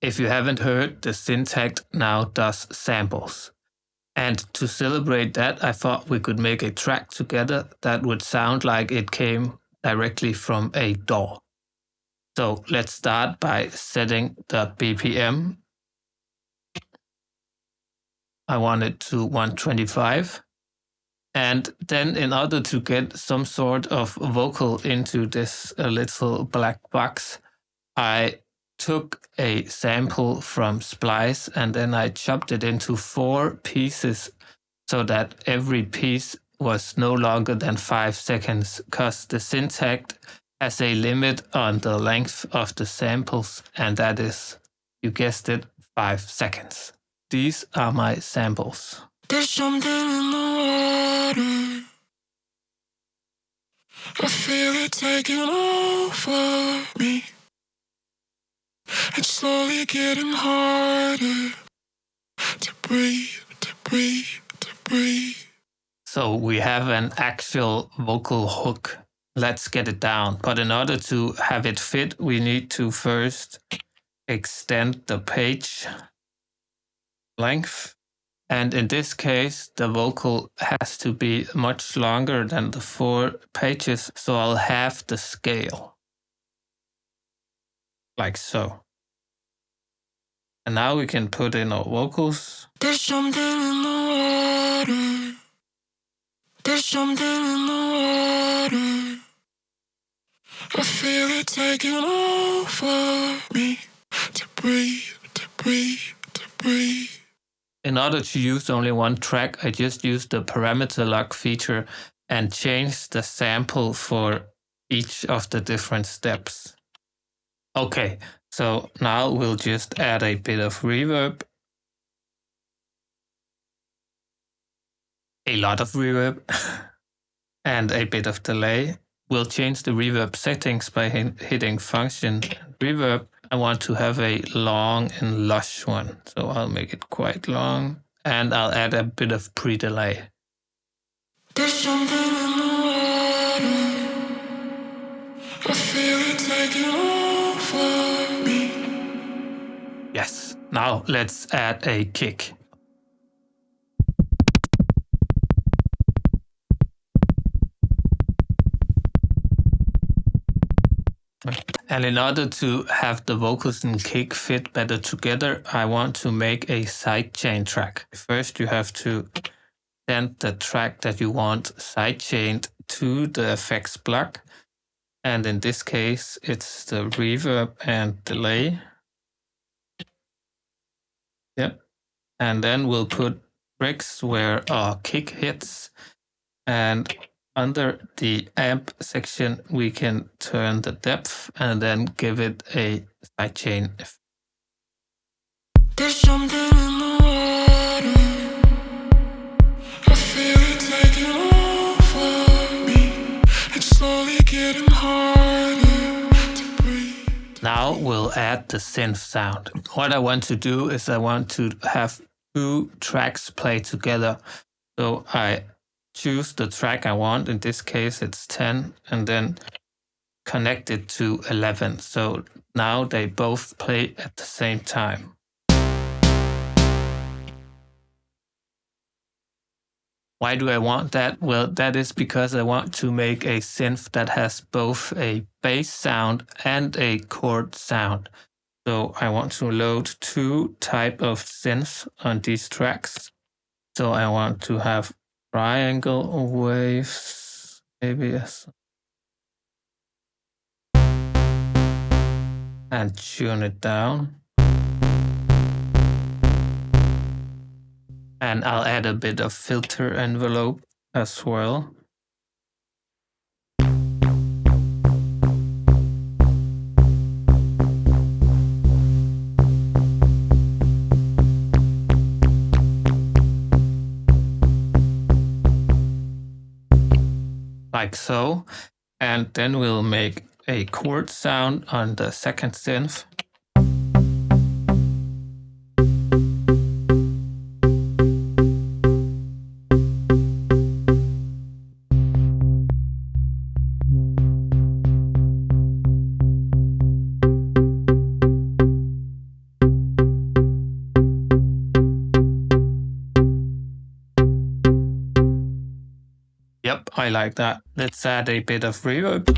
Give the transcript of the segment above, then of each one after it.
If you haven't heard, the Syntakt now does samples. And to celebrate that, I thought we could make a track together that would sound like it came directly from a DAW. So let's start by setting the BPM. I want it to 125. And then in order to get some sort of vocal into this little black box, I took a sample from Splice and then I chopped it into 4 pieces so that every piece was no longer than 5 seconds, because the Syntakt has a limit on the length of the samples, and that is, you guessed it, 5 seconds. These are my samples. There's something in the water, I feel it taking over me. It's slowly getting harder to breathe, to breathe, to breathe. So we have an actual vocal hook. Let's get it down. But in order to have it fit, we need to first extend the page length. And in this case, the vocal has to be much longer than the 4 pages. So I'll halve the scale. Like so. And now we can put in our vocals. There's something in the water. There's something in the water. I feel it taking over me. To breathe, to breathe, to breathe. In order to use only one track, I just used the parameter lock feature and changed the sample for each of the different steps. Okay, so now we'll just add a bit of reverb. A lot of reverb. And a bit of delay. We'll change the reverb settings by hitting function and reverb. I want to have a long and lush one, so I'll make it quite long. And I'll add a bit of pre-delay. There's something in the water, I feel it taking over me. Yes, now let's add a kick. And in order to have the vocals and kick fit better together, I want to make a sidechain track. First, you have to send the track that you want sidechained to the effects block. And in this case, it's the reverb and delay. Yep. And then we'll put bricks where our kick hits. And under the amp section, we can turn the depth and then give it a sidechain effect. There's something in the water, I feel it taking over me. It's slowly getting harder to breathe. Now we'll add the synth sound. What I want to do is I want to have 2 tracks play together. So I choose the track I want. In this case, it's 10, and then connect it to 11. So now they both play at the same time. Why do I want that? Well, that is because I want to make a synth that has both a bass sound and a chord sound. So I want to load 2 types of synths on these tracks. So I want to have triangle waves, maybe, yes. And tune it down. And I'll add a bit of filter envelope as well. Like so. And then we'll make a chord sound on the second synth. I like that. Let's add a bit of reverb.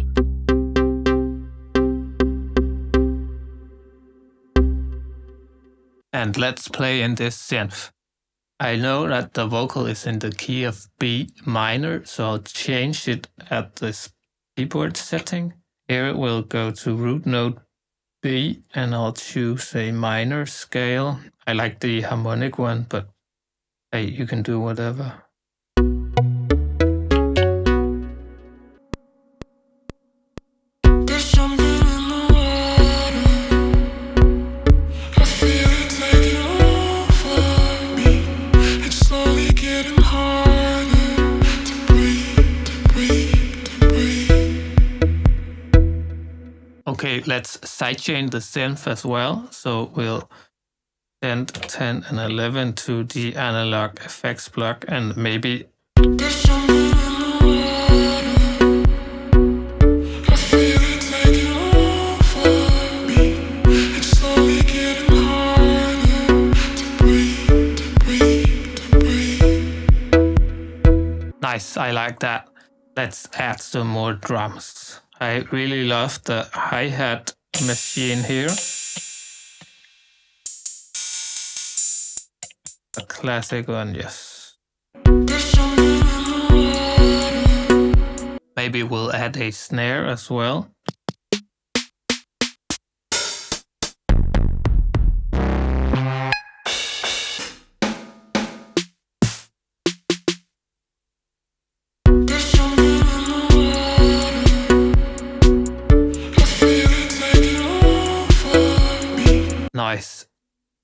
And let's play in this synth. I know that the vocal is in the key of B minor, so I'll change it at this keyboard setting. Here we'll go to root note B and I'll choose a minor scale. I like the harmonic one, but hey, you can do whatever. There's something in the water. I feel it taking over me. It's slowly getting harder to breathe, to breathe, to breathe. Okay, let's sidechain the synth as well. So we'll send 10 and 11 to the analog effects block and maybe There's something in the water. I feel it taking over me. It's slowly getting harder to breathe, to breathe, to breathe. nice, I like that. Let's add some more drums. I really love the hi-hat machine here. A classic one, yes. There's something in the water. Maybe we'll add a snare as well. There's something in the water. I feel it taking over me. Nice.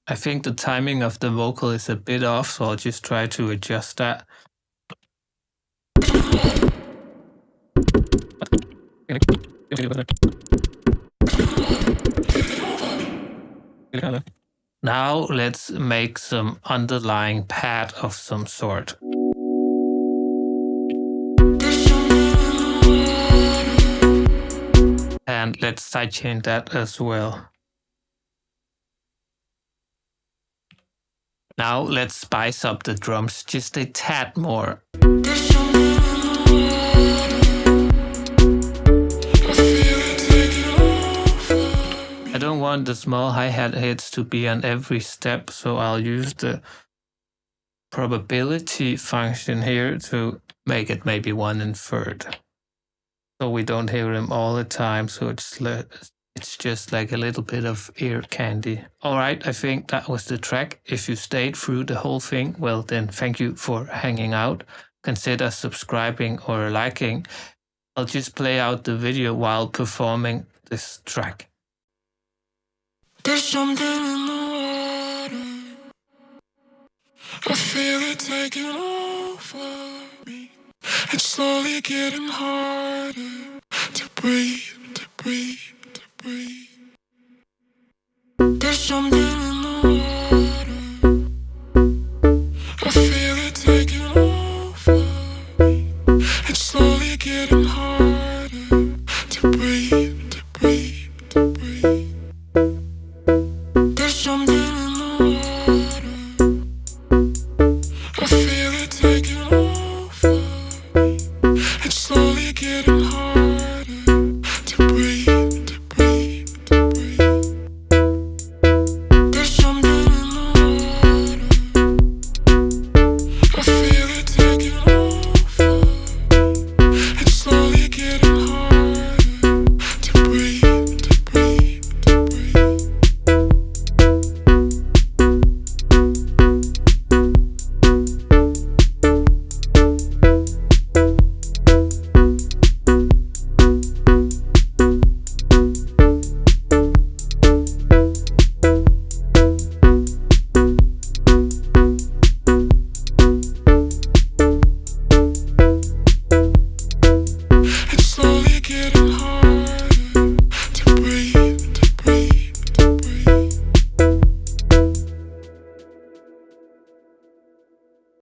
I think the timing of the vocal is a bit off, so I'll just try to adjust that. Now let's make some underlying pad of some sort. And let's sidechain that as well. Now let's spice up the drums just a tad more. I don't want the small hi-hat hits to be on every step, so I'll use the probability function here to make it maybe 1/3. So we don't hear them all the time, so it's just like a little bit of ear candy. All right, I think that was the track. If you stayed through the whole thing, well then thank you for hanging out. Consider subscribing or liking. I'll just play out the video while performing this track. There's something in the water. I feel it taking over me. It's slowly getting harder to breathe, to breathe, to breathe. There's something